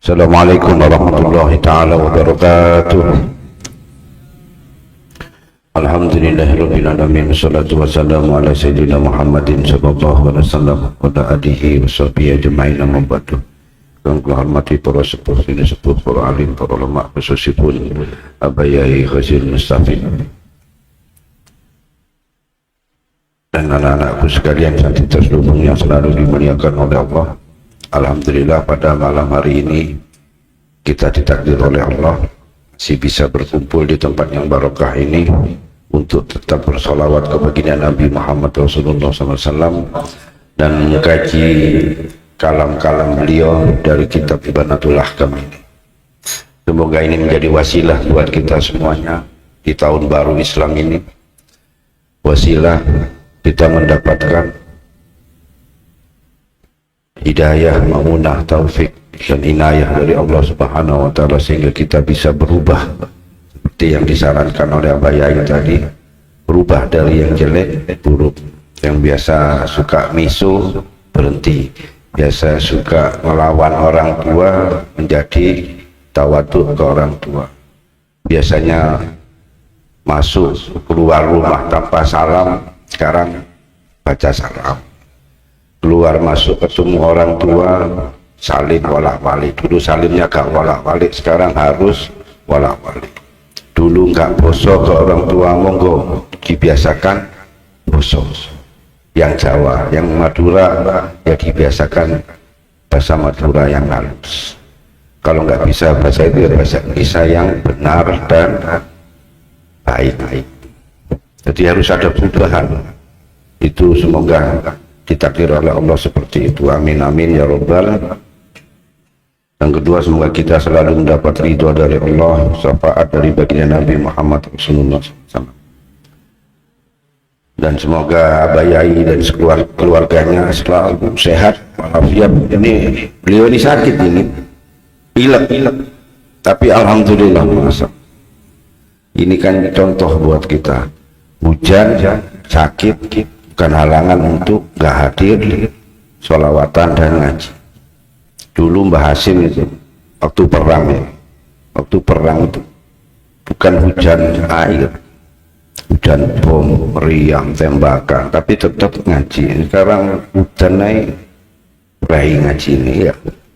Assalamualaikum warahmatullahi ta'ala wabarakatuh. Alhamdulillahirabbil alamin, wassalatu wassalamu ala sayyidina Muhammadin sallallahu alaihi wasallam wa ala alihi washabihi ajma'in, amma ba'du. Kang kula hormati para sepuh, para alim, para ulama, khususipun Abayai Khazil Mustafid dan anak-anakku sekalian yang terselubung yang selalu dimuliakan oleh Allah. Alhamdulillah pada malam hari ini kita ditakdir oleh Allah masih bisa berkumpul di tempat yang barokah ini untuk tetap bersolawat ke baginda Nabi Muhammad Rasulullah SAW dan mengkaji kalam-kalam beliau dari kitab Ibanatul Ahkam ini. Semoga ini menjadi wasilah buat kita semuanya di tahun baru Islam ini, wasilah kita mendapatkan hidayah, maunah, taufik dan inayah dari Allah Subhanahu wa Ta'ala sehingga kita bisa berubah seperti yang disarankan oleh Abayai tadi, berubah dari yang jelek buruk, yang biasa suka misu berhenti, biasa suka melawan orang tua menjadi tawadhu ke orang tua, biasanya masuk keluar rumah tanpa salam sekarang baca salam, keluar masuk ketemu orang tua salim walak-walik. Dulu salimnya gak walak-walik, sekarang harus walak-walik. Dulu gak boso ke orang tua, monggo dibiasakan boso. Yang Jawa, yang Madura ya dibiasakan bahasa Madura yang halus. Kalau nggak bisa bahasa itu ya bahasa Indonesia yang benar dan baik-baik. Jadi harus ada perubahan. Itu semoga ditakdir oleh Allah seperti itu. Amin amin ya robbal. Yang kedua, semoga kita selalu mendapat ridho dari Allah, syafaat dari baginda Nabi Muhammad Rasulullah SAW. Dan semoga Abayai dan keluarganya selalu sehat walafiat. Ini beliau ini sakit, ini pilek, tapi alhamdulillah masa. Ini kan contoh buat kita. Hujan, sakit bukan halangan untuk gak hadir sholawatan dan ngaji. Dulu Mbah Hasim itu waktu perang itu bukan hujan air, hujan bom, meriam, tembakan, tapi tetap ngaji. Sekarang hujan naik raih ngaji ini ya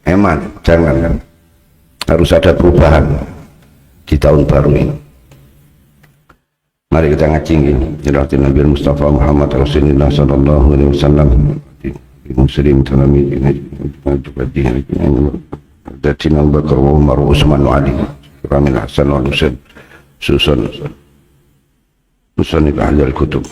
eman, jangan, harus ada perubahan di tahun baru ini. Mari kita ngaji ini Nabi Mustafa Muhammad Rasulullah sallallahu alaihi wasallam muslim tanami dari Abu Bakar wa Umar wa Utsman wa Ali Ramil Hasan wa Husain Susan ahli al-kutub.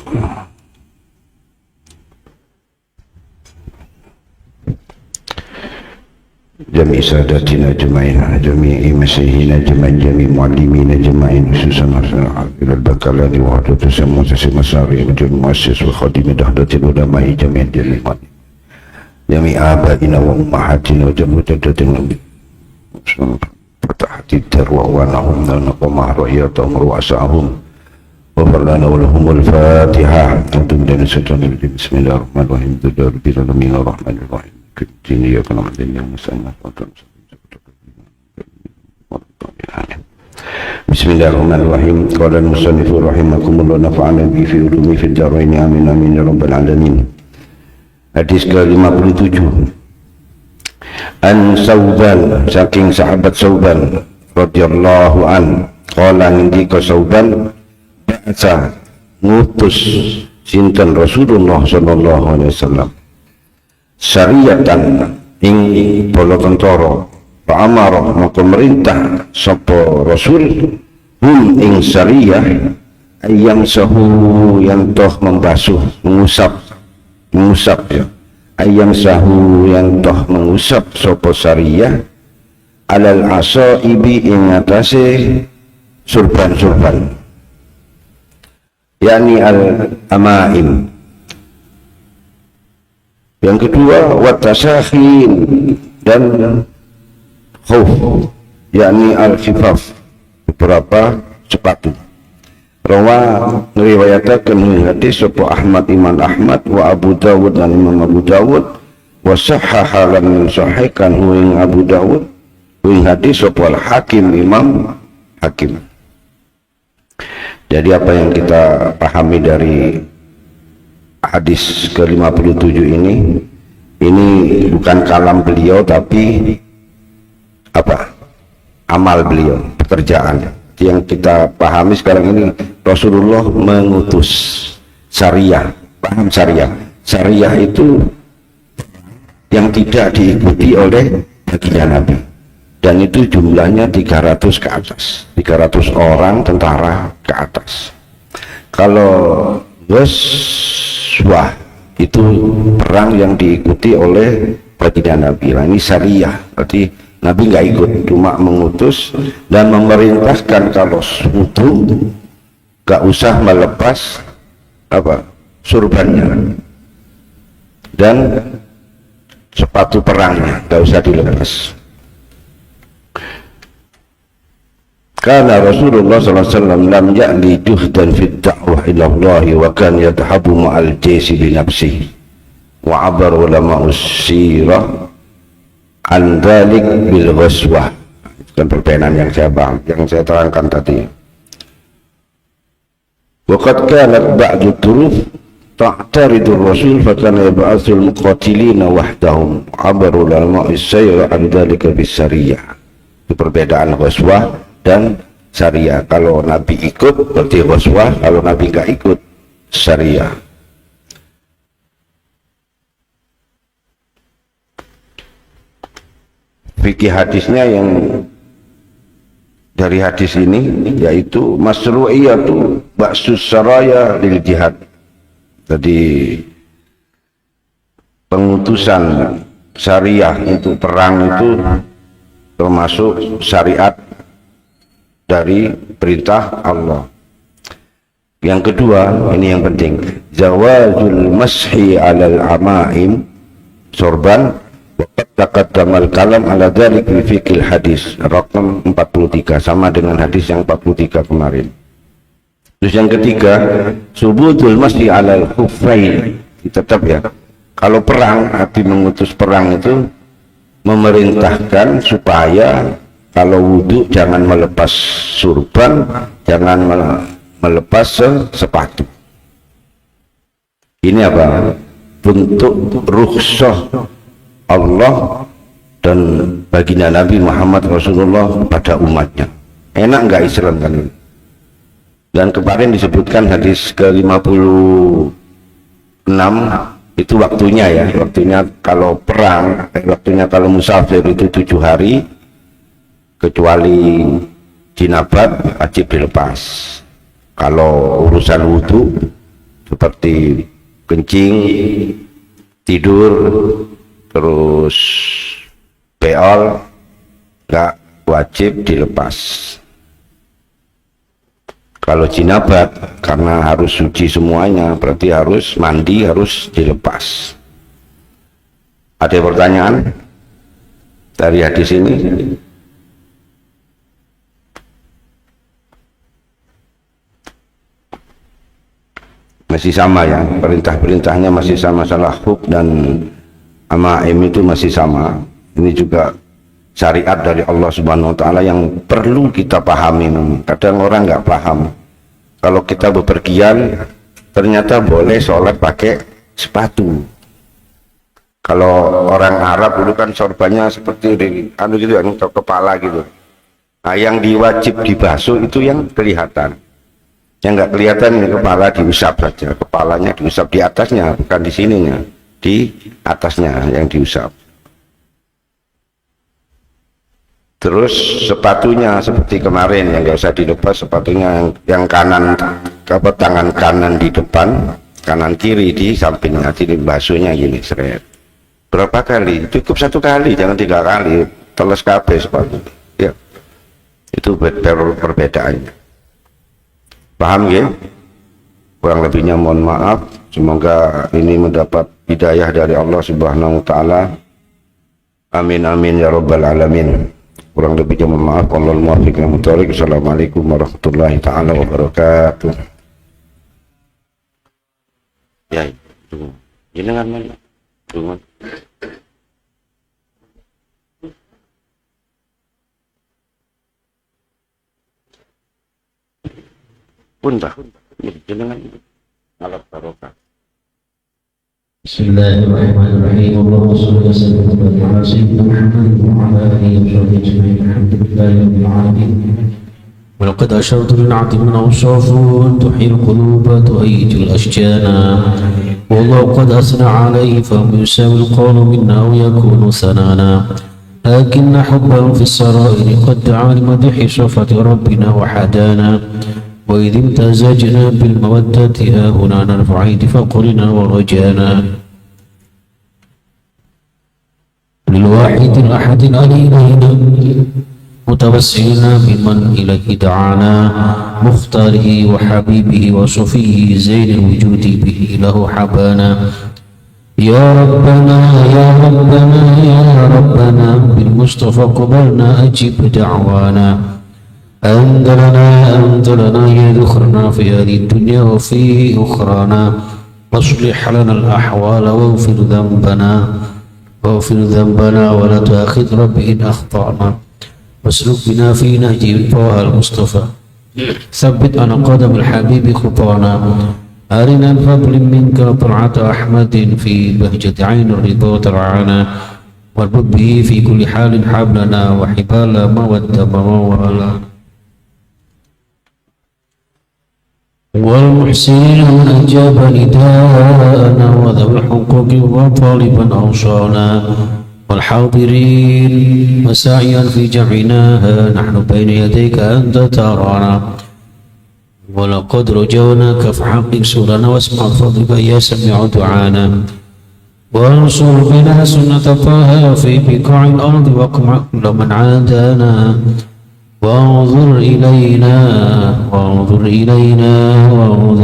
Jami sadatina jamain, jami masihina jamain, jami muallimina jamain, khususan ilal bakalani wa hadatu semua sesi masari majul muassis wa khadimi dahdatil ulama'i jami'in jami'an jami abaina wa ummahatina wa jamudadatin fatahati darwa wa nahum dan qamahrahiyatum ru'asahum wa farlana wa lahumul fatihah. Bismillahirrahmanirrahim. Bismillahirrahmanirrahim. Kini ya kana madin yang musannaf Bismillahirrahmanirrahim. Qala al-musannif rahimakumullah nafa'ana bi fi ulumi fid darain amin amin ya rabbal alamin. Hadis ke-57. An Sauban, saking sahabat Sauban radhiyallahu an, qala ngendika Sauban, ba'sa ngutus sinten Rasulullah sallallahu alaihi wasallam syariatan ing bala tentara, fa amara maka merintah sapa Rasul hum ing syariah ayam sahu yang toh membasuh mengusap ya, ayam sahu yang toh mengusap sapa syariah alal asaibi ing atase surban yakni al amaim. Yang kedua watasakhin dan khuf yakni al-khifaf, beberapa sepatu. Rawa meriwayatkan hadis sapa Ahmad, Imam Ahmad wa Abu Dawud dan Imam Abu Dawud wa sahhaha lan sahihkan ing Abu Dawud ing hadis sapa Hakim Imam Hakim. Jadi apa yang kita pahami dari hadis ke-57 ini bukan kalam beliau tapi apa? Amal beliau, pekerjaan. Yang kita pahami sekarang ini Rasulullah mengutus syariah. Paham syariah? Syariah itu yang tidak diikuti oleh baginda Nabi, dan itu jumlahnya 300 ke atas, 300 orang tentara ke atas. Kalau Ghazwah itu perang yang diikuti oleh baginda Nabi. Nah, ini syariah, berarti Nabi nggak ikut, cuma mengutus dan memerintahkan kalau wudu nggak usah melepas apa surbannya dan sepatu perangnya nggak usah dilepas. Karena Rasulullah SAW lam ya'li juhdan fit da'wah ila Allah wa kan yadhabu ma'al jaysi bi nafsihi wa abar ulama usirah an dhalik bil ghaswah. Dan perbedaan yang saya terangkan tadi. Wa qad kanat ba'du turuf ta'taridur rasul fa kana yab'atsul muqatilina wahdahum abar ulama usirah an dhalika bis sariyah. Itu perbedaan ghaswah dan syariah. Kalau Nabi ikut berarti ghazwah, kalau Nabi nggak ikut syariah. Fikih hadisnya yang dari hadis ini yaitu masru'iyatu ba'sus saraya lil jihad. Jadi pengutusan syariah untuk perang itu termasuk syariat dari perintah Allah. Yang kedua, ini yang penting, zawazul mashi alal amaim sorban waqad taqaddamal kalam ala dzalik fi fiqil hadis rakam 43, sama dengan hadis yang 43 kemarin. Terus yang ketiga, subutul mashi alal khuffain. Tetap ya, kalau perang, Nabi mengutus perang itu memerintahkan supaya kalau wudhu jangan melepas surban, jangan melepas sepatu. Ini apa? Bentuk rukhsah Allah dan baginda Nabi Muhammad Rasulullah pada umatnya. Enak nggak Islam kan? Dan kemarin disebutkan hadis ke-56 itu waktunya ya, waktunya kalau perang, waktunya kalau musafir itu 7 hari. Kecuali jinabat wajib dilepas. Kalau urusan wudhu seperti kencing, tidur, terus beol nggak wajib dilepas. Kalau jinabat karena harus suci semuanya, berarti harus mandi, harus dilepas. Ada pertanyaan dari hadis ini? Masih sama ya, perintah-perintahnya masih sama, masalah hub dan amaim itu masih sama. Ini juga syariat dari Allah Subhanahu wa Ta'ala yang perlu kita pahami. Kadang orang nggak paham. Kalau kita bepergian ternyata boleh sholat pakai sepatu. Kalau orang Arab dulu kan sorbannya seperti di gitu, ke kepala gitu. Nah, yang diwajib dibasuh itu yang kelihatan. Yang nggak kelihatan ini kepala diusap saja, kepalanya diusap, di atasnya, bukan di sininya, di atasnya yang diusap. Terus sepatunya seperti kemarin yang nggak usah dilepas, sepatunya yang kanan, tangan kanan di depan, kanan kiri di sampingnya, jadi basuhnya gini seret. Berapa kali? Cukup 1 kali, jangan 3 kali, teles kabeh sepatu. Ya, itu perbedaannya. Paham ya? Kurang lebihnya mohon maaf. Semoga ini mendapat hidayah dari Allah Subhanahu wa Ta'ala. Amin amin ya rabbal alamin. Kurang lebihnya mohon maaf. Wallahul muwaffiq ila aqwamit. Assalamualaikum warahmatullahi taala wabarakatuh. Ya, tunggu. Jenengan mana? Tunggu. pun tah jenengan alat barokah. Bismillahirrahmanirrahim. Allahumma shalli wa sallim ala sayyidina Muhammad wa ala alihi wa sahbihi ajma'in. Alhamdulillahi rabbil alamin. ولقد أشرت للعبد من أوصاف تحيي القلوب تهيج الأشجان والله قد أثنى عليه فهم يساوي القول منا ويكون ثنانا لكن حبه في السرائر قد دعا لمدح شفعة ربنا وحدانا وإذ امتزجنا بالمودة ها هنا نرفع أيدي فقرنا ورجانا للواحد الأحد الأليلين متوسلنا بمن إليه دعانا مختاره وحبيبه وصفيه زين الوجود به له حبانا يا ربنا يا ربنا يا ربنا بالمصطفى قبلنا أجب دعوانا أنت لنا يا ذخرنا في هذه الدنيا وفي أخرانا واصلح لنا الأحوال واغفر ذنبنا ولا تأخذ رب إن أخطأنا واسلك بنا في نهج طه المصطفى ثبت أنا قدم الحبيب خطانا أرنا بفضل منك طلعة أحمد في بهجة عين الرضا ترعانا واربط به في كل حال حبلنا وحبال مودة وموالانا والمحسنين من أجاب نداءنا وذوي الحقوق وطالبا أوصانا والحاضرين وسعيا في جمعناها نحن بين يديك أنت ترانا ولقد رجوناك فحقق سورنا واسمع فضلك يا سميع دعانا وانصر بنا سنة طه في بقاع الأرض واقمع كل من عادانا وانظر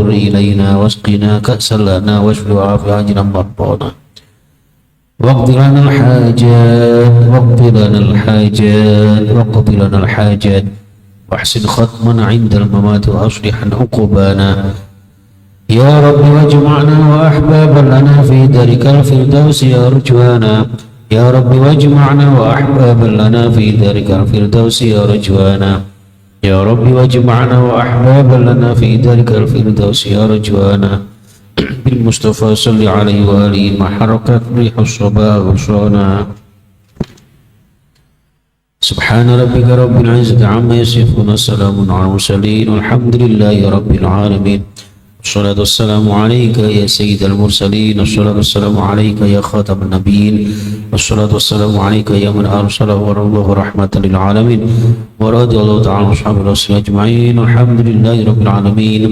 إلينا واسقنا كأسا لنا واشف وعاف عجلا مرضانا واقض لنا الحاجات واحسن ختمنا عند الممات واصلحا عقبانا يا رب واجمعنا وأحبابا لنا في دارك الفردوس يا رجوانا يا رب واجمعنا وأحبابا لنا في دارك الفردوس يا رجوانا يا رب واجمعنا وأحبابا لنا في دارك الفردوس يا رجوانا بالمصطفى صل عليه وآله مع حركات ريح الصبا غصانا سبحان ربك رب العزة عما يصفون السلام على المرسلين والحمد لله رب العالمين الصلاة والسلام عليك يا سيد المرسلين الصلاة والسلام عليك يا خاتم النبيين الصلاة والسلام عليك يا من أرسله الله رحمة للعالمين ورضي الله تعالى عن أصحاب الرسول أجمعين الحمد لله رب العالمين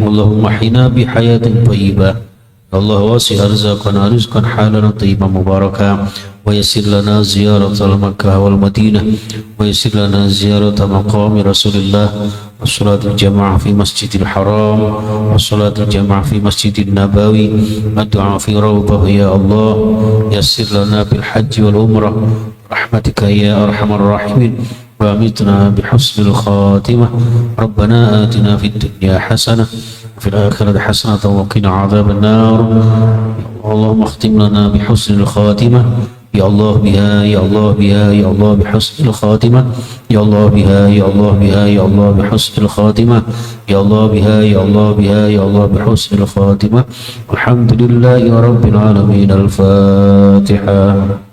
اللهم احينا بحياة طيبة الله واسع رزقنا رزقا حلالا طيبا مباركا ويسر لنا زيارة مكة والمدينة ويسر لنا زيارة مقام رسول الله والصلاة الجماعة في مسجد الحرام والصلاة الجماعة في مسجد النبوي الدعاء في روضه يا الله يسر لنا بالحج والعمرة رحمتك يا أرحم الراحمين وأمتنا بحسن الخاتمة ربنا آتنا في الدنيا حسنة وفي الآخرة حسنة وقنا عذاب النار اللهم اختم لنا بحسن الخاتمة يا الله بها يا الله بها يا الله بحسن الخاتمة يا الله بها يا الله بها يا الله بحسن الخاتمة يا الله بها يا الله بها يا الله بحسن الخاتمة الحمد لله رب العالمين الفاتحة.